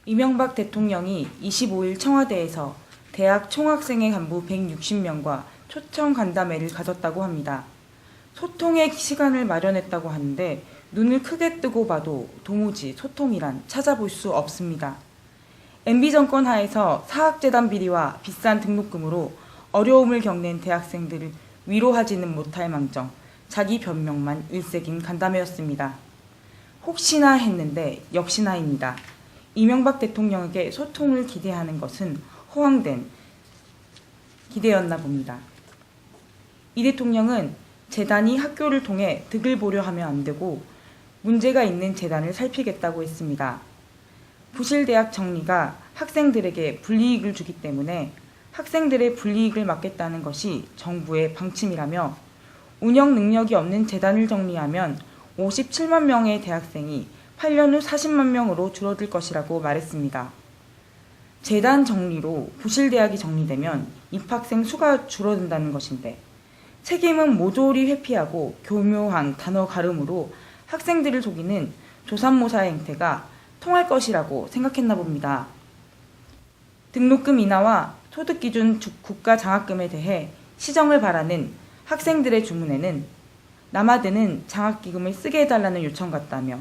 이명박 대통령이 25일 청와대에서 대학 총학생회 간부 160명과 초청 간담회를 가졌다고 합니다. 소통의 시간을 마련했다고 하는데 눈을 크게 뜨고 봐도 도무지 소통이란 찾아볼 수 없습니다. MB 정권 하에서 사학재단 비리와 비싼 등록금으로 어려움을 겪는 대학생들을 위로하지는 못할 망정 자기 변명만 일색인 간담회였습니다. 혹시나 했는데 역시나입니다. 이명박 대통령에게 소통을 기대하는 것은 허황된 기대였나 봅니다. 이 대통령은 재단이 학교를 통해 득을 보려 하면 안 되고 문제가 있는 재단을 살피겠다고 했습니다. 부실대학 정리가 학생들에게 불이익을 주기 때문에 학생들의 불이익을 막겠다는 것이 정부의 방침이라며 운영 능력이 없는 재단을 정리하면 57만 명의 대학생이 8년 후 40만 명으로 줄어들 것이라고 말했습니다. 재단 정리로 부실대학이 정리되면 입학생 수가 줄어든다는 것인데 책임은 모조리 회피하고 교묘한 단어 가름으로 학생들을 속이는 조삼모사의 행태가 통할 것이라고 생각했나 봅니다. 등록금 인하와 소득기준 국가장학금에 대해 시정을 바라는 학생들의 주문에는 남아드는 장학기금을 쓰게 해달라는 요청 같다며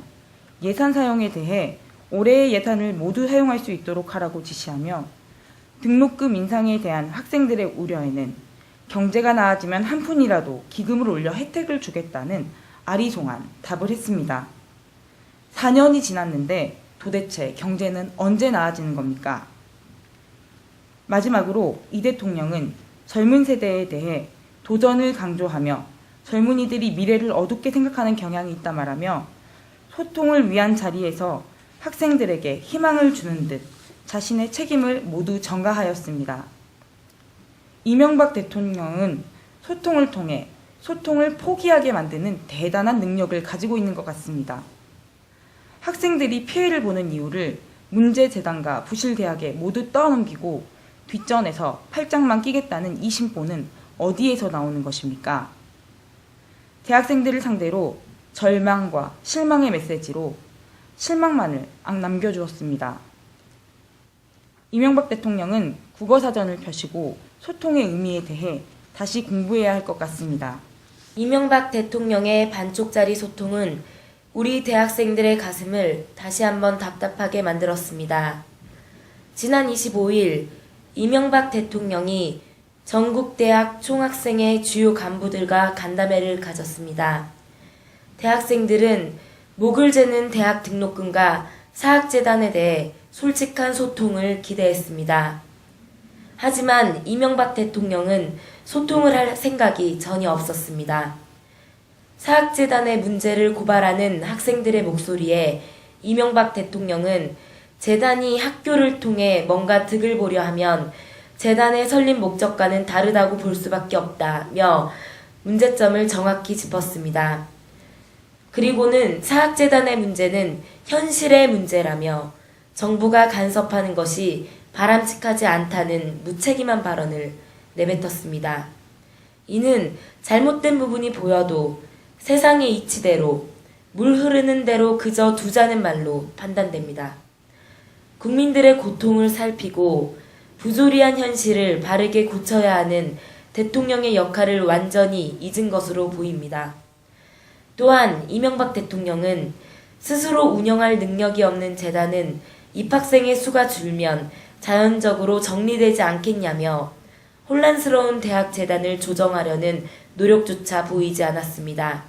예산 사용에 대해 올해의 예산을 모두 사용할 수 있도록 하라고 지시하며 등록금 인상에 대한 학생들의 우려에는 경제가 나아지면 한 푼이라도 기금을 올려 혜택을 주겠다는 아리송한 답을 했습니다. 4년이 지났는데 도대체 경제는 언제 나아지는 겁니까? 마지막으로 이 대통령은 젊은 세대에 대해 도전을 강조하며 젊은이들이 미래를 어둡게 생각하는 경향이 있다 말하며 소통을 위한 자리에서 학생들에게 희망을 주는 듯 자신의 책임을 모두 전가하였습니다. 이명박 대통령은 소통을 통해 소통을 포기하게 만드는 대단한 능력을 가지고 있는 것 같습니다. 학생들이 피해를 보는 이유를 문제재단과 부실대학에 모두 떠넘기고 뒷전에서 팔짱만 끼겠다는 이 심보는 어디에서 나오는 것입니까? 대학생들을 상대로 절망과 실망의 메시지로 실망만을 남겨주었습니다. 이명박 대통령은 국어사전을 펴시고 소통의 의미에 대해 다시 공부해야 할 것 같습니다. 이명박 대통령의 반쪽짜리 소통은 우리 대학생들의 가슴을 다시 한번 답답하게 만들었습니다. 지난 25일 이명박 대통령이 전국대학 총학생회 주요 간부들과 간담회를 가졌습니다. 대학생들은 목을 재는 대학 등록금과 사학재단에 대해 솔직한 소통을 기대했습니다. 하지만 이명박 대통령은 소통을 할 생각이 전혀 없었습니다. 사학재단의 문제를 고발하는 학생들의 목소리에 이명박 대통령은 재단이 학교를 통해 뭔가 득을 보려 하면 재단의 설립 목적과는 다르다고 볼 수밖에 없다며 문제점을 정확히 짚었습니다. 그리고는 사학재단의 문제는 현실의 문제라며 정부가 간섭하는 것이 바람직하지 않다는 무책임한 발언을 내뱉었습니다. 이는 잘못된 부분이 보여도 세상의 이치대로 물 흐르는 대로 그저 두자는 말로 판단됩니다. 국민들의 고통을 살피고 부조리한 현실을 바르게 고쳐야 하는 대통령의 역할을 완전히 잊은 것으로 보입니다. 또한 이명박 대통령은 스스로 운영할 능력이 없는 재단은 입학생의 수가 줄면 자연적으로 정리되지 않겠냐며 혼란스러운 대학 재단을 조정하려는 노력조차 보이지 않았습니다.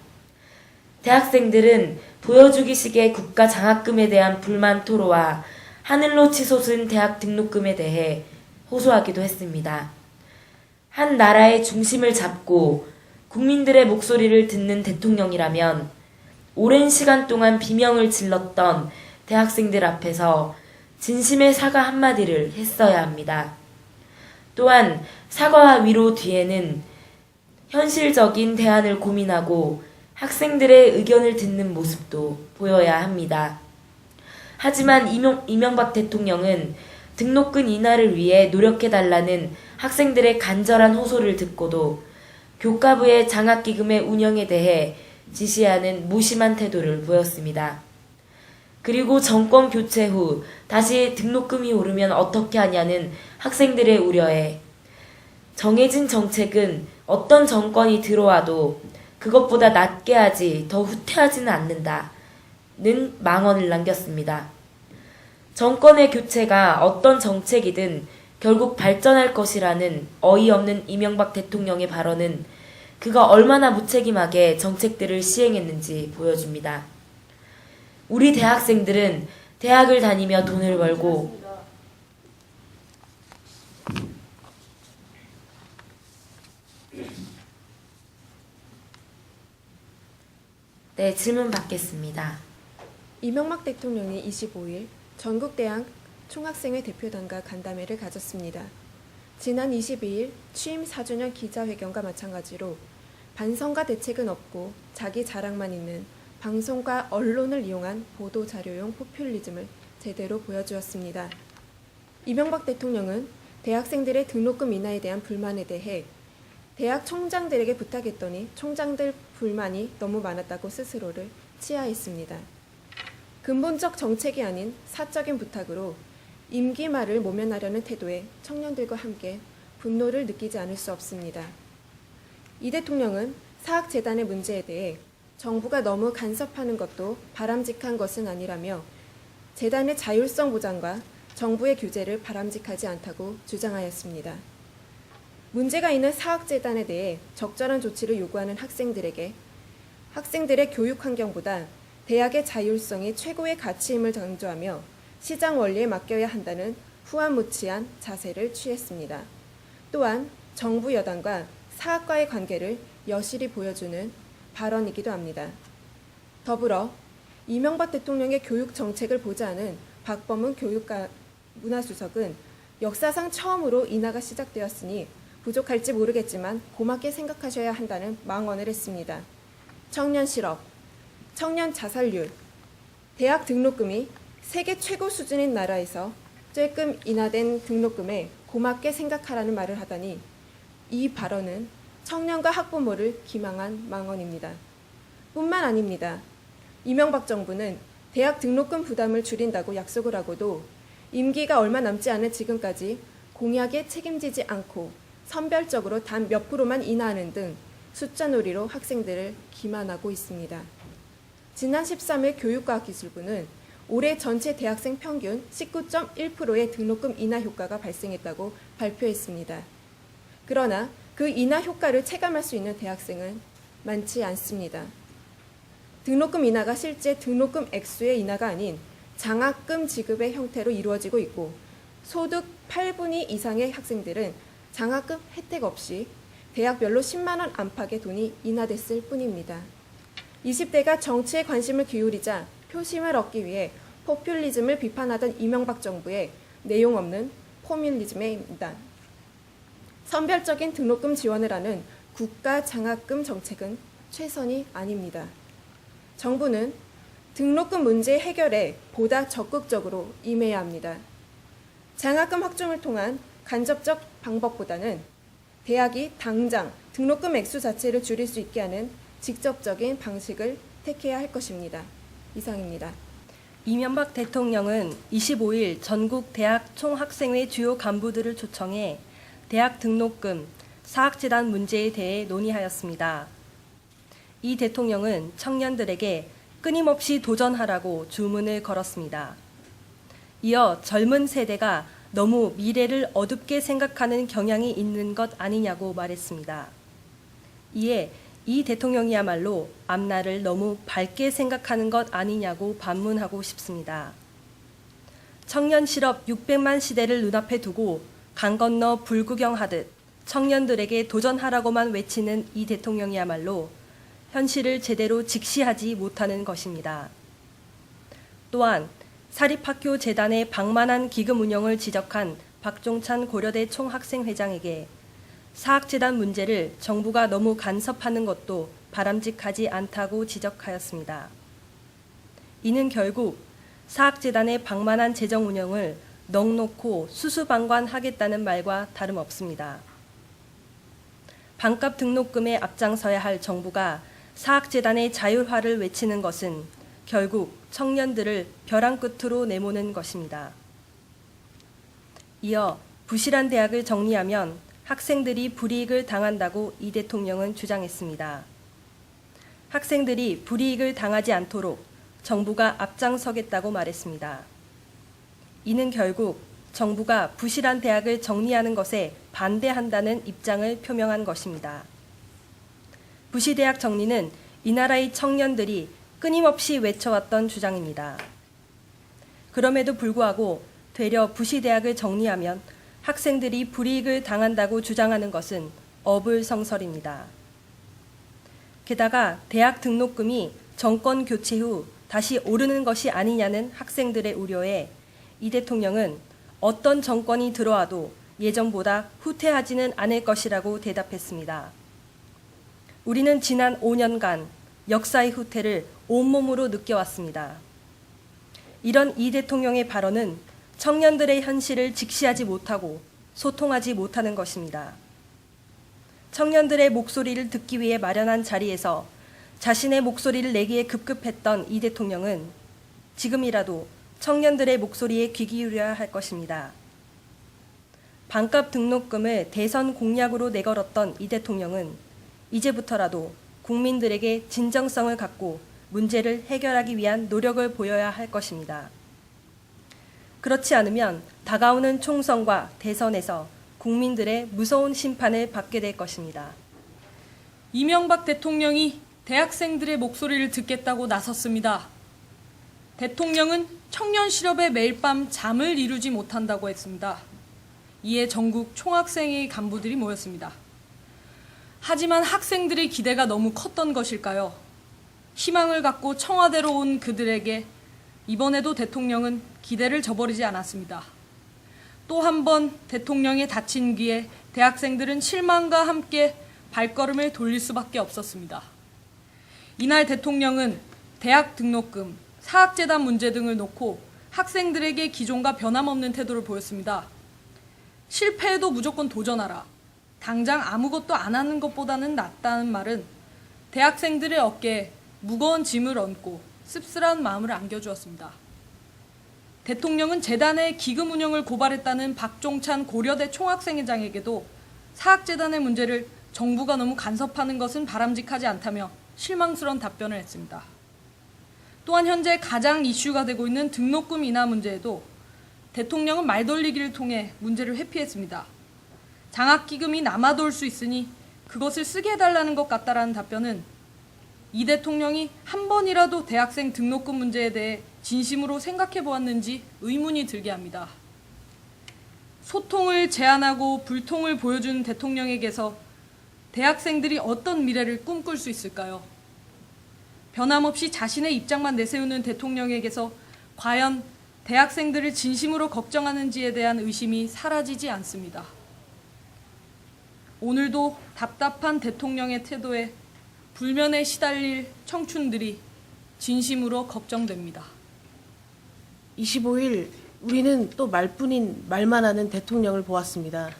대학생들은 보여주기식의 국가 장학금에 대한 불만 토로와 하늘로 치솟은 대학 등록금에 대해 호소하기도 했습니다. 한 나라의 중심을 잡고 국민들의 목소리를 듣는 대통령이라면 오랜 시간 동안 비명을 질렀던 대학생들 앞에서 진심의 사과 한마디를 했어야 합니다. 또한 사과와 위로 뒤에는 현실적인 대안을 고민하고 학생들의 의견을 듣는 모습도 보여야 합니다. 하지만 이명박 대통령은 등록금 인하를 위해 노력해달라는 학생들의 간절한 호소를 듣고도 교과부의 장학기금의 운영에 대해 지시하는 무심한 태도를 보였습니다. 그리고 정권 교체 후 다시 등록금이 오르면 어떻게 하냐는 학생들의 우려에 정해진 정책은 어떤 정권이 들어와도 그것보다 낮게 하지 더 후퇴하지는 않는다는 망언을 남겼습니다. 정권의 교체가 어떤 정책이든 결국 발전할 것이라는 어이없는 이명박 대통령의 발언은 그가 얼마나 무책임하게 정책들을 시행했는지 보여줍니다. 우리 대학생들은 대학을 다니며 돈을 벌고 네, 질문 받겠습니다. 이명박 대통령이 25일 전국대학 총학생회 대표단과 간담회를 가졌습니다. 지난 22일 취임 4주년 기자회견과 마찬가지로 반성과 대책은 없고 자기 자랑만 있는 방송과 언론을 이용한 보도자료용 포퓰리즘을 제대로 보여주었습니다. 이명박 대통령은 대학생들의 등록금 인하에 대한 불만에 대해 대학 총장들에게 부탁했더니 총장들 불만이 너무 많았다고 스스로를 치하했습니다. 근본적 정책이 아닌 사적인 부탁으로 임기 말을 모면하려는 태도에 청년들과 함께 분노를 느끼지 않을 수 없습니다. 이 대통령은 사학재단의 문제에 대해 정부가 너무 간섭하는 것도 바람직한 것은 아니라며 재단의 자율성 보장과 정부의 규제를 바람직하지 않다고 주장하였습니다. 문제가 있는 사학재단에 대해 적절한 조치를 요구하는 학생들에게 학생들의 교육 환경보다 대학의 자율성이 최고의 가치임을 강조하며 시장 원리에 맡겨야 한다는 후안무치한 자세를 취했습니다. 또한 정부 여당과 사학과의 관계를 여실히 보여주는 발언이기도 합니다. 더불어 이명박 대통령의 교육 정책을 보좌하는 박범은 교육과 문화수석은 역사상 처음으로 인하가 시작되었으니 부족할지 모르겠지만 고맙게 생각하셔야 한다는 망언을 했습니다. 청년 실업, 청년 자살률, 대학 등록금이 세계 최고 수준인 나라에서 쬐끔 인하된 등록금에 고맙게 생각하라는 말을 하다니 이 발언은 청년과 학부모를 기망한 망언입니다. 뿐만 아닙니다. 이명박 정부는 대학 등록금 부담을 줄인다고 약속을 하고도 임기가 얼마 남지 않은 지금까지 공약에 책임지지 않고 선별적으로 단 몇 프로만 인하하는 등 숫자놀이로 학생들을 기만하고 있습니다. 지난 13일 교육과학기술부는 올해 전체 대학생 평균 19.1%의 등록금 인하 효과가 발생했다고 발표했습니다. 그러나 그 인하 효과를 체감할 수 있는 대학생은 많지 않습니다. 등록금 인하가 실제 등록금 액수의 인하가 아닌 장학금 지급의 형태로 이루어지고 있고 소득 8분위 이상의 학생들은 장학금 혜택 없이 대학별로 10만 원 안팎의 돈이 인하됐을 뿐입니다. 20대가 정치에 관심을 기울이자 표심을 얻기 위해 포퓰리즘을 비판하던 이명박 정부의 내용 없는 포퓰리즘입니다. 선별적인 등록금 지원을 하는 국가 장학금 정책은 최선이 아닙니다. 정부는 등록금 문제 해결에 보다 적극적으로 임해야 합니다. 장학금 확충을 통한 간접적 방법보다는 대학이 당장 등록금 액수 자체를 줄일 수 있게 하는 직접적인 방식을 택해야 할 것입니다. 이상입니다. 이명박 대통령은 25일 전국 대학 총학생회 주요 간부들을 초청해 대학 등록금, 사학재단 문제에 대해 논의하였습니다. 이 대통령은 청년들에게 끊임없이 도전하라고 주문을 걸었습니다. 이어 젊은 세대가 너무 미래를 어둡게 생각하는 경향이 있는 것 아니냐고 말했습니다. 이에 이 대통령이야말로 앞날을 너무 밝게 생각하는 것 아니냐고 반문하고 싶습니다. 청년 실업 600만 시대를 눈앞에 두고 강 건너 불구경하듯 청년들에게 도전하라고만 외치는 이 대통령이야말로 현실을 제대로 직시하지 못하는 것입니다. 또한 사립학교 재단의 방만한 기금 운영을 지적한 박종찬 고려대 총학생회장에게 사학재단 문제를 정부가 너무 간섭하는 것도 바람직하지 않다고 지적하였습니다. 이는 결국 사학재단의 방만한 재정 운영을 넉놓고 수수방관하겠다는 말과 다름없습니다. 반값 등록금에 앞장서야 할 정부가 사학재단의 자율화를 외치는 것은 결국 청년들을 벼랑 끝으로 내모는 것입니다. 이어 부실한 대학을 정리하면 학생들이 불이익을 당한다고 이 대통령은 주장했습니다. 학생들이 불이익을 당하지 않도록 정부가 앞장서겠다고 말했습니다. 이는 결국 정부가 부실한 대학을 정리하는 것에 반대한다는 입장을 표명한 것입니다. 부시대학 정리는 이 나라의 청년들이 끊임없이 외쳐왔던 주장입니다. 그럼에도 불구하고 되려 부시대학을 정리하면 학생들이 불이익을 당한다고 주장하는 것은 어불성설입니다. 게다가 대학 등록금이 정권 교체 후 다시 오르는 것이 아니냐는 학생들의 우려에 이 대통령은 어떤 정권이 들어와도 예전보다 후퇴하지는 않을 것이라고 대답했습니다. 우리는 지난 5년간 역사의 후퇴를 온몸으로 느껴왔습니다. 이런 이 대통령의 발언은 청년들의 현실을 직시하지 못하고 소통하지 못하는 것입니다. 청년들의 목소리를 듣기 위해 마련한 자리에서 자신의 목소리를 내기에 급급했던 이 대통령은 지금이라도 청년들의 목소리에 귀 기울여야 할 것입니다. 반값 등록금을 대선 공약으로 내걸었던 이 대통령은 이제부터라도 국민들에게 진정성을 갖고 문제를 해결하기 위한 노력을 보여야 할 것입니다. 그렇지 않으면 다가오는 총선과 대선에서 국민들의 무서운 심판을 받게 될 것입니다. 이명박 대통령이 대학생들의 목소리를 듣겠다고 나섰습니다. 대통령은 청년 실업에 매일 밤 잠을 이루지 못한다고 했습니다. 이에 전국 총학생회 간부들이 모였습니다. 하지만 학생들의 기대가 너무 컸던 것일까요? 희망을 갖고 청와대로 온 그들에게 이번에도 대통령은 기대를 저버리지 않았습니다. 또 한 번 대통령의 닫힌 귀에 대학생들은 실망과 함께 발걸음을 돌릴 수밖에 없었습니다. 이날 대통령은 대학 등록금, 사학재단 문제 등을 놓고 학생들에게 기존과 변함없는 태도를 보였습니다. 실패해도 무조건 도전하라. 당장 아무것도 안 하는 것보다는 낫다는 말은 대학생들의 어깨에 무거운 짐을 얹고 씁쓸한 마음을 안겨주었습니다. 대통령은 재단의 기금 운영을 고발했다는 박종찬 고려대 총학생회장에게도 사학재단의 문제를 정부가 너무 간섭하는 것은 바람직하지 않다며 실망스러운 답변을 했습니다. 또한 현재 가장 이슈가 되고 있는 등록금 인하 문제에도 대통령은 말돌리기를 통해 문제를 회피했습니다. 장학기금이 남아돌 수 있으니 그것을 쓰게 해달라는 것 같다라는 답변은 이 대통령이 한 번이라도 대학생 등록금 문제에 대해 진심으로 생각해 보았는지 의문이 들게 합니다. 소통을 제안하고 불통을 보여준 대통령에게서 대학생들이 어떤 미래를 꿈꿀 수 있을까요? 변함없이 자신의 입장만 내세우는 대통령에게서 과연 대학생들을 진심으로 걱정하는지에 대한 의심이 사라지지 않습니다. 오늘도 답답한 대통령의 태도에 불면에 시달릴 청춘들이 진심으로 걱정됩니다. 25일 우리는 또 말뿐인 말만 하는 대통령을 보았습니다.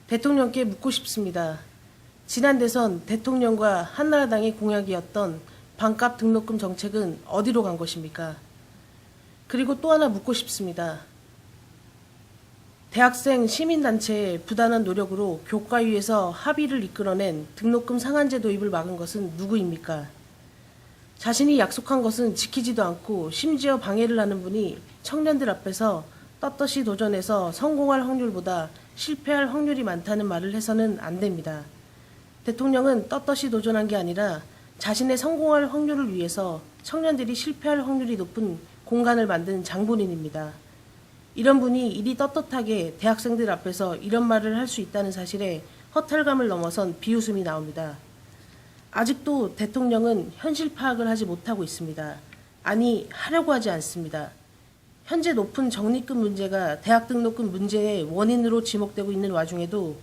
대통령께 묻고 싶습니다. 지난 대선 대통령과 한나라당의 공약이었던 반값 등록금 정책은 어디로 간 것입니까? 그리고 또 하나 묻고 싶습니다. 대학생 시민단체의 부단한 노력으로 교과위에서 합의를 이끌어낸 등록금 상한제 도입을 막은 것은 누구입니까? 자신이 약속한 것은 지키지도 않고 심지어 방해를 하는 분이 청년들 앞에서 떳떳이 도전해서 성공할 확률보다 실패할 확률이 많다는 말을 해서는 안 됩니다. 대통령은 떳떳이 도전한 게 아니라 자신의 성공할 확률을 위해서 청년들이 실패할 확률이 높은 공간을 만든 장본인입니다. 이런 분이 이리 떳떳하게 대학생들 앞에서 이런 말을 할 수 있다는 사실에 허탈감을 넘어선 비웃음이 나옵니다. 아직도 대통령은 현실 파악을 하지 못하고 있습니다. 아니, 하려고 하지 않습니다. 현재 높은 적립금 문제가 대학 등록금 문제의 원인으로 지목되고 있는 와중에도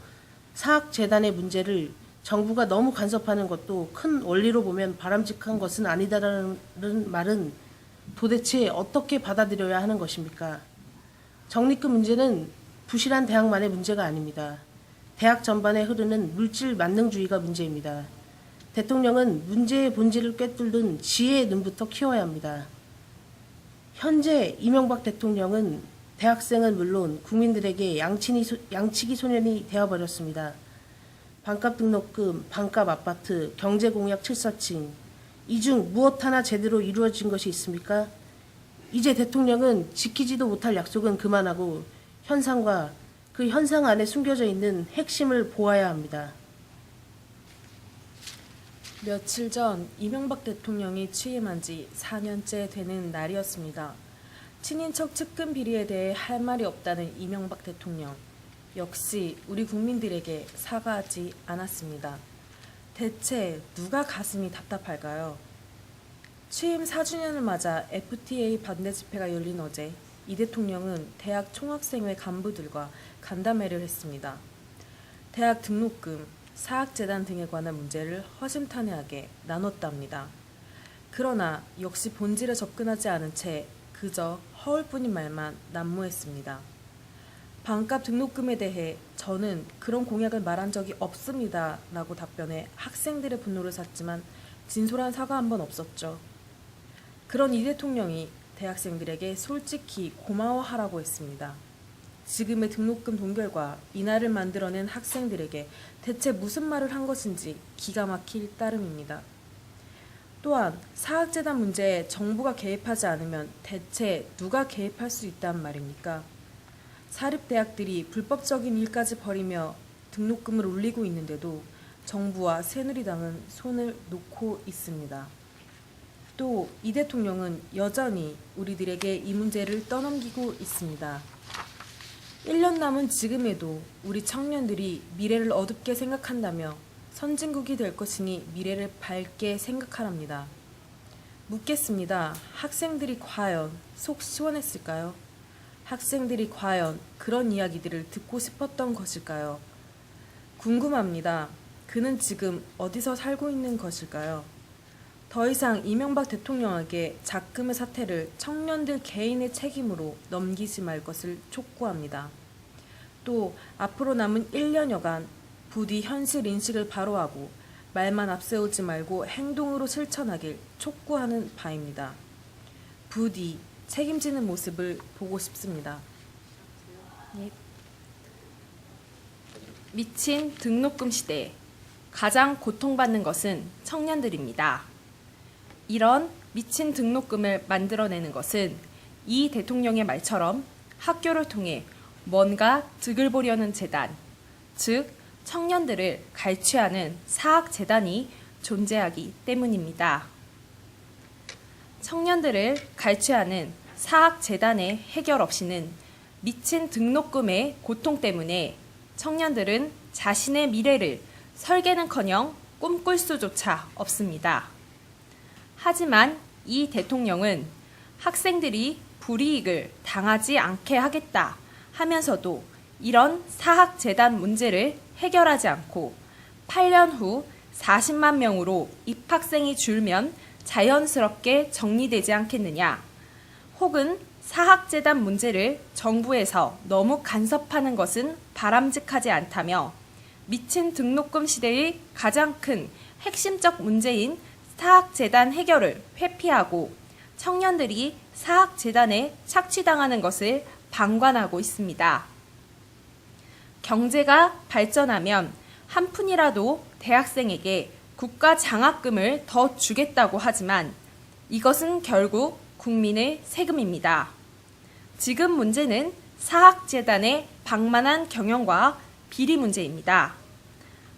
사학재단의 문제를 정부가 너무 간섭하는 것도 큰 원리로 보면 바람직한 것은 아니다라는 말은 도대체 어떻게 받아들여야 하는 것입니까? 적립금 문제는 부실한 대학만의 문제가 아닙니다. 대학 전반에 흐르는 물질 만능주의가 문제입니다. 대통령은 문제의 본질을 꿰뚫는 지혜의 눈부터 키워야 합니다. 현재 이명박 대통령은 대학생은 물론 국민들에게 양치기 소년이 되어버렸습니다. 반값 등록금, 반값 아파트, 경제공약 7사층, 이 중 무엇 하나 제대로 이루어진 것이 있습니까? 이제 대통령은 지키지도 못할 약속은 그만하고 현상과 그 현상 안에 숨겨져 있는 핵심을 보아야 합니다. 며칠 전 이명박 대통령이 취임한 지 4년째 되는 날이었습니다. 친인척 측근 비리에 대해 할 말이 없다는 이명박 대통령. 역시 우리 국민들에게 사과하지 않았습니다. 대체 누가 가슴이 답답할까요? 취임 4주년을 맞아 FTA 반대 집회가 열린 어제 이 대통령은 대학 총학생회 간부들과 간담회를 했습니다. 대학 등록금, 사학재단 등에 관한 문제를 허심탄회하게 나눴답니다. 그러나 역시 본질에 접근하지 않은 채 그저 허울뿐인 말만 난무했습니다. 반값 등록금에 대해 저는 그런 공약을 말한 적이 없습니다 라고 답변해 학생들의 분노를 샀지만 진솔한 사과 한 번 없었죠. 그런 이 대통령이 대학생들에게 솔직히 고마워하라고 했습니다. 지금의 등록금 동결과 이날을 만들어낸 학생들에게 대체 무슨 말을 한 것인지 기가 막힐 따름입니다. 또한 사학재단 문제에 정부가 개입하지 않으면 대체 누가 개입할 수 있단 말입니까? 사립대학들이 불법적인 일까지 벌이며 등록금을 올리고 있는데도 정부와 새누리당은 손을 놓고 있습니다. 또 이 대통령은 여전히 우리들에게 이 문제를 떠넘기고 있습니다. 1년 남은 지금에도 우리 청년들이 미래를 어둡게 생각한다며 선진국이 될 것이니 미래를 밝게 생각하랍니다. 묻겠습니다. 학생들이 과연 속 시원했을까요? 학생들이 과연 그런 이야기들을 듣고 싶었던 것일까요? 궁금합니다. 그는 지금 어디서 살고 있는 것일까요? 더 이상 이명박 대통령에게 작금의 사태를 청년들 개인의 책임으로 넘기지 말 것을 촉구합니다. 또 앞으로 남은 1년여간 부디 현실 인식을 바로하고 말만 앞세우지 말고 행동으로 실천하길 촉구하는 바입니다. 부디 책임지는 모습을 보고 싶습니다. 미친 등록금 시대에 가장 고통받는 것은 청년들입니다. 이런 미친 등록금을 만들어내는 것은 이 대통령의 말처럼 학교를 통해 뭔가 득을 보려는 재단, 즉 청년들을 갈취하는 사학재단이 존재하기 때문입니다. 청년들을 갈취하는 사학재단의 해결 없이는 미친 등록금의 고통 때문에 청년들은 자신의 미래를 설계는커녕 꿈꿀 수조차 없습니다. 하지만 이 대통령은 학생들이 불이익을 당하지 않게 하겠다 하면서도 이런 사학재단 문제를 해결하지 않고 8년 후 40만 명으로 입학생이 줄면 자연스럽게 정리되지 않겠느냐, 혹은 사학재단 문제를 정부에서 너무 간섭하는 것은 바람직하지 않다며 미친 등록금 시대의 가장 큰 핵심적 문제인 사학재단 해결을 회피하고 청년들이 사학재단에 착취당하는 것을 방관하고 있습니다. 경제가 발전하면 한 푼이라도 대학생에게 국가 장학금을 더 주겠다고 하지만 이것은 결국 국민의 세금입니다. 지금 문제는 사학재단의 방만한 경영과 비리 문제입니다.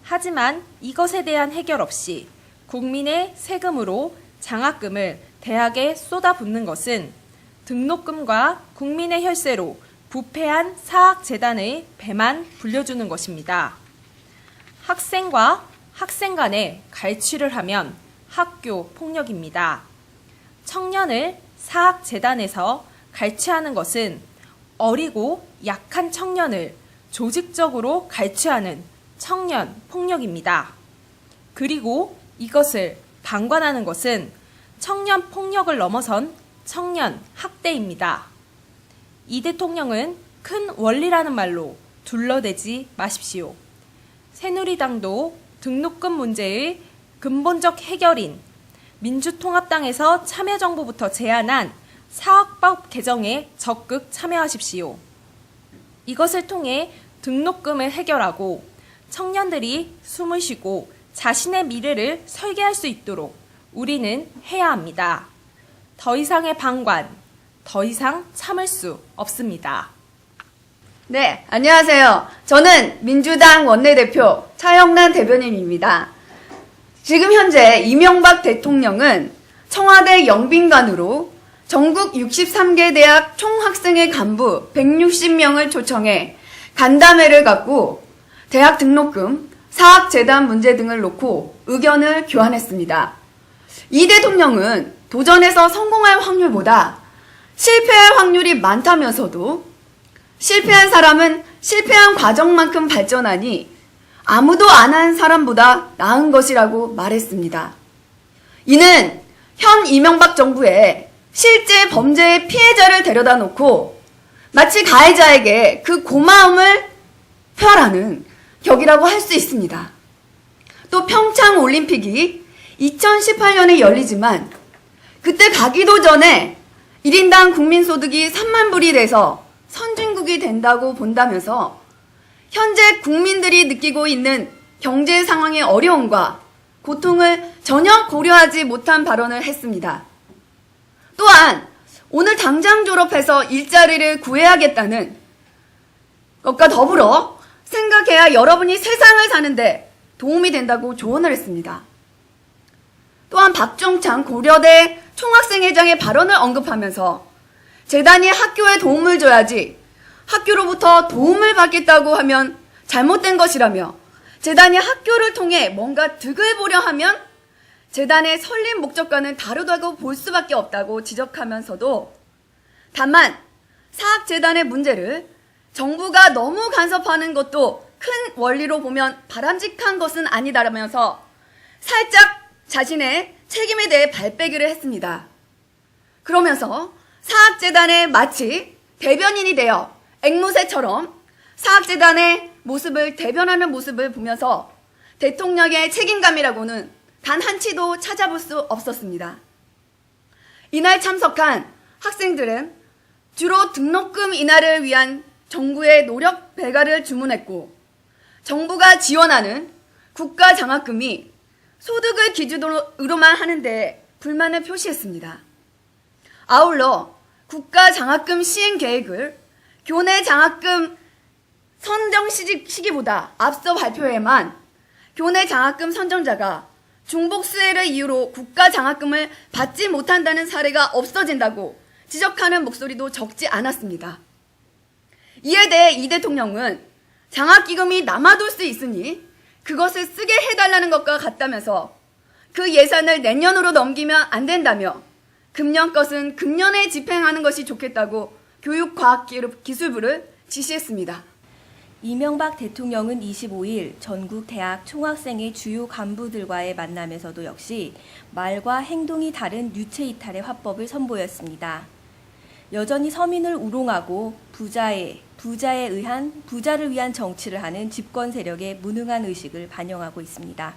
하지만 이것에 대한 해결 없이 국민의 세금으로 장학금을 대학에 쏟아붓는 것은 등록금과 국민의 혈세로 부패한 사학재단의 배만 불려주는 것입니다. 학생과 학생 간에 갈취를 하면 학교 폭력입니다. 청년을 사학재단에서 갈취하는 것은 어리고 약한 청년을 조직적으로 갈취하는 청년 폭력입니다. 그리고 이것을 방관하는 것은 청년 폭력을 넘어선 청년 학대입니다. 이 대통령은 큰 원리라는 말로 둘러대지 마십시오. 새누리당도 등록금 문제의 근본적 해결인 민주통합당에서 참여정부부터 제안한 사학법 개정에 적극 참여하십시오. 이것을 통해 등록금을 해결하고 청년들이 숨을 쉬고 자신의 미래를 설계할 수 있도록 우리는 해야 합니다. 더 이상의 방관, 더 이상 참을 수 없습니다. 네, 안녕하세요. 저는 민주당 원내대표 차영란 대변인입니다. 지금 현재 이명박 대통령은 청와대 영빈관으로 전국 63개 대학 총학생회 간부 160명을 초청해 간담회를 갖고 대학 등록금, 사학재단 문제 등을 놓고 의견을 교환했습니다. 이 대통령은 도전에서 성공할 확률보다 실패할 확률이 많다면서도 실패한 사람은 실패한 과정만큼 발전하니 아무도 안 한 사람보다 나은 것이라고 말했습니다. 이는 현 이명박 정부의 실제 범죄의 피해자를 데려다 놓고 마치 가해자에게 그 고마움을 표하라는 격이라고 할 수 있습니다. 또 평창 올림픽이 2018년에 열리지만 그때 가기도 전에 1인당 국민소득이 3만 불이 돼서 선진국이 된다고 본다면서 현재 국민들이 느끼고 있는 경제 상황의 어려움과 고통을 전혀 고려하지 못한 발언을 했습니다. 또한 오늘 당장 졸업해서 일자리를 구해야겠다는 것과 더불어 생각해야 여러분이 세상을 사는데 도움이 된다고 조언을 했습니다. 또한 박종창 고려대 총학생회장의 발언을 언급하면서 재단이 학교에 도움을 줘야지 학교로부터 도움을 받겠다고 하면 잘못된 것이라며 재단이 학교를 통해 뭔가 득을 보려 하면 재단의 설립 목적과는 다르다고 볼 수밖에 없다고 지적하면서도 다만 사학재단의 문제를 정부가 너무 간섭하는 것도 큰 원리로 보면 바람직한 것은 아니다라면서 살짝 자신의 책임에 대해 발빼기를 했습니다. 그러면서 사학재단의 마치 대변인이 되어 앵무새처럼 사학재단의 모습을 대변하는 모습을 보면서 대통령의 책임감이라고는 단 한치도 찾아볼 수 없었습니다. 이날 참석한 학생들은 주로 등록금 인하를 위한 정부의 노력 배가를 주문했고 정부가 지원하는 국가장학금이 소득을 기준으로만 하는데 불만을 표시했습니다. 아울러 국가장학금 시행 계획을 교내 장학금 선정 시기보다 앞서 발표해만 교내 장학금 선정자가 중복 수혜를 이유로 국가장학금을 받지 못한다는 사례가 없어진다고 지적하는 목소리도 적지 않았습니다. 이에 대해 이 대통령은 장학기금이 남아돌 수 있으니 그것을 쓰게 해달라는 것과 같다면서 그 예산을 내년으로 넘기면 안 된다며 금년 것은 금년에 집행하는 것이 좋겠다고 교육과학기술부를 지시했습니다. 이명박 대통령은 25일 전국 대학 총학생회 주요 간부들과의 만남에서도 역시 말과 행동이 다른 유체 이탈의 화법을 선보였습니다. 여전히 서민을 우롱하고 부자를 위한 정치를 하는 집권 세력의 무능한 의식을 반영하고 있습니다.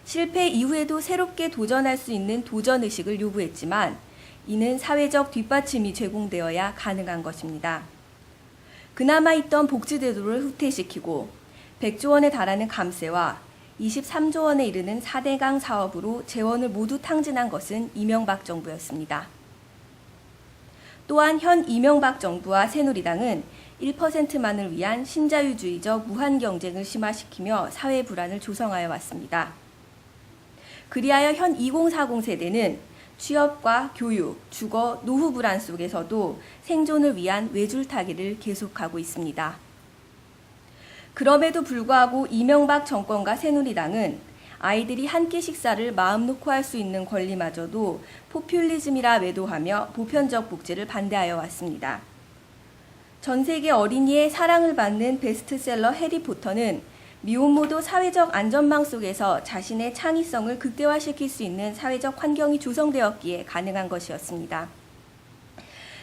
실패 이후에도 새롭게 도전할 수 있는 도전 의식을 요구했지만 이는 사회적 뒷받침이 제공되어야 가능한 것입니다. 그나마 있던 복지제도를 후퇴시키고 100조 원에 달하는 감세와 23조 원에 이르는 4대강 사업으로 재원을 모두 탕진한 것은 이명박 정부였습니다. 또한 현 이명박 정부와 새누리당은 1%만을 위한 신자유주의적 무한 경쟁을 심화시키며 사회 불안을 조성하여 왔습니다. 그리하여 현 2040 세대는 취업과 교육, 주거, 노후 불안 속에서도 생존을 위한 외줄타기를 계속하고 있습니다. 그럼에도 불구하고 이명박 정권과 새누리당은 아이들이 한 끼 식사를 마음 놓고 할 수 있는 권리마저도 포퓰리즘이라 외도하며 보편적 복지를 반대하여 왔습니다. 전 세계 어린이의 사랑을 받는 베스트셀러 해리포터는 미혼모도 사회적 안전망 속에서 자신의 창의성을 극대화시킬 수 있는 사회적 환경이 조성되었기에 가능한 것이었습니다.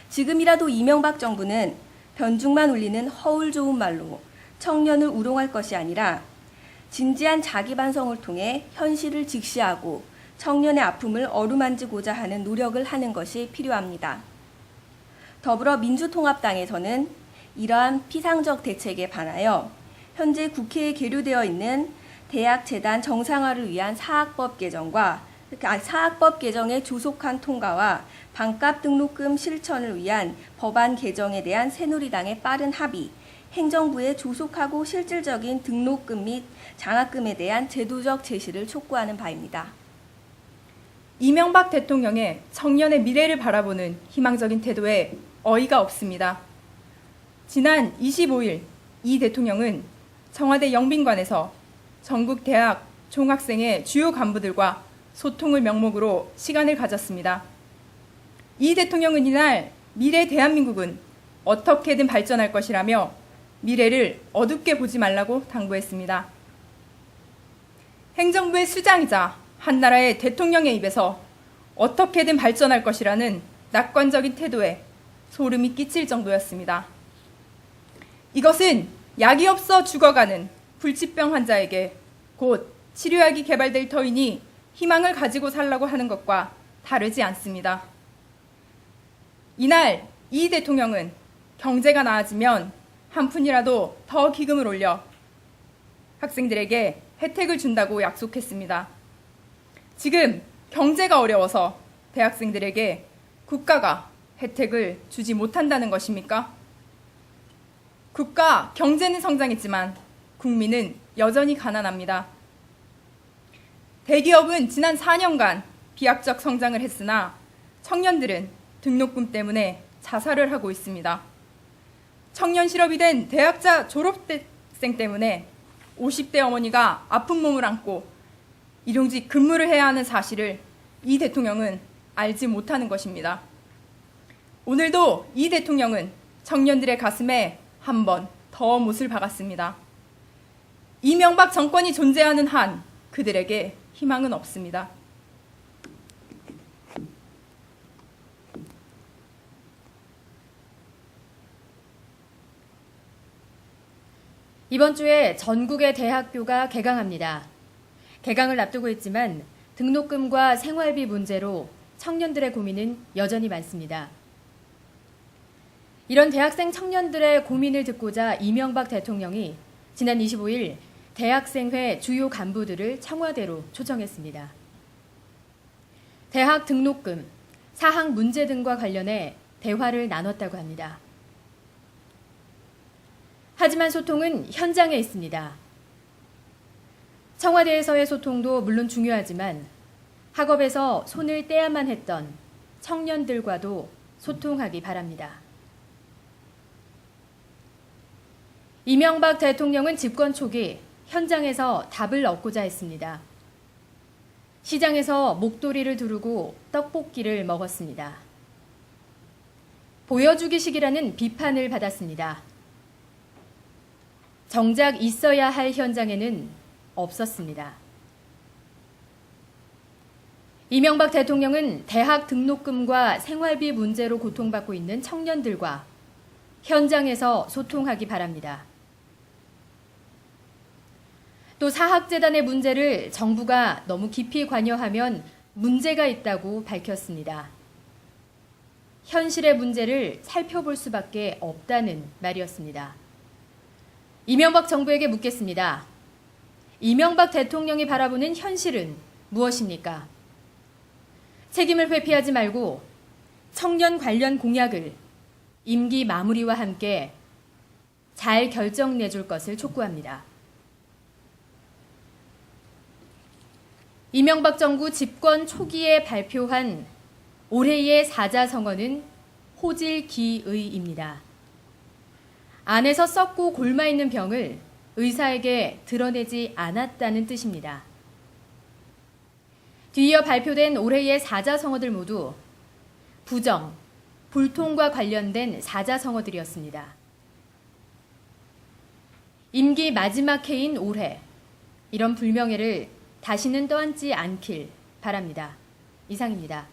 지금이라도 이명박 정부는 변죽만 울리는 허울 좋은 말로 청년을 우롱할 것이 아니라 진지한 자기 반성을 통해 현실을 직시하고 청년의 아픔을 어루만지고자 하는 노력을 하는 것이 필요합니다. 더불어민주통합당에서는 이러한 피상적 대책에 반하여 현재 국회에 계류되어 있는 대학 재단 정상화를 위한 사학법 개정과 사학법 개정의 조속한 통과와 반값 등록금 실천을 위한 법안 개정에 대한 새누리당의 빠른 합의, 행정부의 조속하고 실질적인 등록금 및 장학금에 대한 제도적 제시를 촉구하는 바입니다. 이명박 대통령의 청년의 미래를 바라보는 희망적인 태도에 어이가 없습니다. 지난 25일 이 대통령은 청와대 영빈관에서 전국 대학 총학생회 주요 간부들과 소통을 명목으로 시간을 가졌습니다. 이 대통령은 이날 미래 대한민국은 어떻게든 발전할 것이라며 미래를 어둡게 보지 말라고 당부했습니다. 행정부의 수장이자 한나라의 대통령의 입에서 어떻게든 발전할 것이라는 낙관적인 태도에 소름이 끼칠 정도였습니다. 이것은 약이 없어 죽어가는 불치병 환자에게 곧 치료약이 개발될 터이니 희망을 가지고 살라고 하는 것과 다르지 않습니다. 이날 이 대통령은 경제가 나아지면 한 푼이라도 더 기금을 올려 학생들에게 혜택을 준다고 약속했습니다. 지금 경제가 어려워서 대학생들에게 국가가 혜택을 주지 못한다는 것입니까? 국가 경제는 성장했지만 국민은 여전히 가난합니다. 대기업은 지난 4년간 비약적 성장을 했으나 청년들은 등록금 때문에 자살을 하고 있습니다. 청년 실업이 된 대학자 졸업생 때문에 50대 어머니가 아픈 몸을 안고 일용직 근무를 해야 하는 사실을 이 대통령은 알지 못하는 것입니다. 오늘도 이 대통령은 청년들의 가슴에 한 번 더 못을 박았습니다. 이명박 정권이 존재하는 한 그들에게 희망은 없습니다. 이번 주에 전국의 대학교가 개강합니다. 개강을 앞두고 있지만 등록금과 생활비 문제로 청년들의 고민은 여전히 많습니다. 이런 대학생 청년들의 고민을 듣고자 이명박 대통령이 지난 25일 대학생회 주요 간부들을 청와대로 초청했습니다. 대학 등록금, 사학 문제 등과 관련해 대화를 나눴다고 합니다. 하지만 소통은 현장에 있습니다. 청와대에서의 소통도 물론 중요하지만 학업에서 손을 떼야만 했던 청년들과도 소통하기 바랍니다. 이명박 대통령은 집권 초기 현장에서 답을 얻고자 했습니다. 시장에서 목도리를 두르고 떡볶이를 먹었습니다. 보여주기식이라는 비판을 받았습니다. 정작 있어야 할 현장에는 없었습니다. 이명박 대통령은 대학 등록금과 생활비 문제로 고통받고 있는 청년들과 현장에서 소통하기 바랍니다. 또 사학재단의 문제를 정부가 너무 깊이 관여하면 문제가 있다고 밝혔습니다. 현실의 문제를 살펴볼 수밖에 없다는 말이었습니다. 이명박 정부에게 묻겠습니다. 이명박 대통령이 바라보는 현실은 무엇입니까? 책임을 회피하지 말고 청년 관련 공약을 임기 마무리와 함께 잘 결정 내줄 것을 촉구합니다. 이명박 정부 집권 초기에 발표한 올해의 사자성어는 호질기의입니다. 안에서 썩고 골마있는 병을 의사에게 드러내지 않았다는 뜻입니다. 뒤이어 발표된 올해의 사자성어들 모두 부정, 불통과 관련된 사자성어들이었습니다. 임기 마지막 해인 올해, 이런 불명예를 다시는 떠안지 않길 바랍니다. 이상입니다.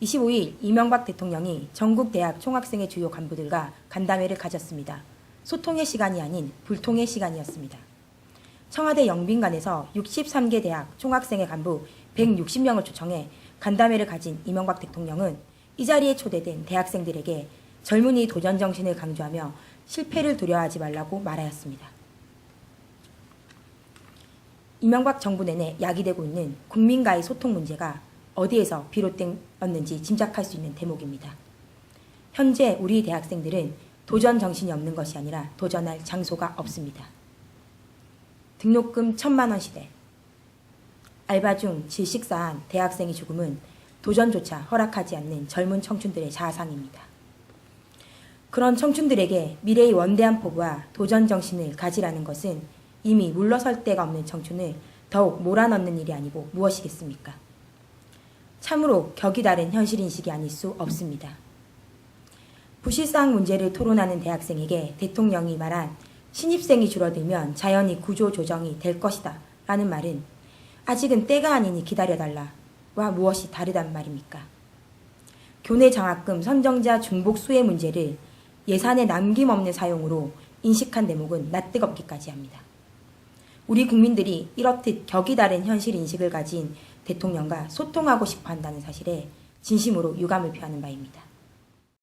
25일 이명박 대통령이 전국 대학 총학생회 주요 간부들과 간담회를 가졌습니다. 소통의 시간이 아닌 불통의 시간이었습니다. 청와대 영빈관에서 63개 대학 총학생회 간부 160명을 초청해 간담회를 가진 이명박 대통령은 이 자리에 초대된 대학생들에게 젊은이 도전 정신을 강조하며 실패를 두려워하지 말라고 말하였습니다. 이명박 정부 내내 야기되고 있는 국민과의 소통 문제가 어디에서 비롯되었는지 짐작할 수 있는 대목입니다. 현재 우리 대학생들은 도전 정신이 없는 것이 아니라 도전할 장소가 없습니다. 등록금 1,000만 원 시대. 알바 중 질식사한 대학생의 죽음은 도전조차 허락하지 않는 젊은 청춘들의 자상입니다. 그런 청춘들에게 미래의 원대한 포부와 도전 정신을 가지라는 것은 이미 물러설 데가 없는 청춘을 더욱 몰아넣는 일이 아니고 무엇이겠습니까? 참으로 격이 다른 현실인식이 아닐 수 없습니다. 부실사항 문제를 토론하는 대학생에게 대통령이 말한 신입생이 줄어들면 자연히 구조 조정이 될 것이다 라는 말은 아직은 때가 아니니 기다려달라와 무엇이 다르단 말입니까? 교내 장학금 선정자 중복 수혜 문제를 예산의 남김없는 사용으로 인식한 대목은 낯뜨겁기까지 합니다. 우리 국민들이 이렇듯 격이 다른 현실 인식을 가진 대통령과 소통하고 싶어 한다는 사실에 진심으로 유감을 표하는 바입니다.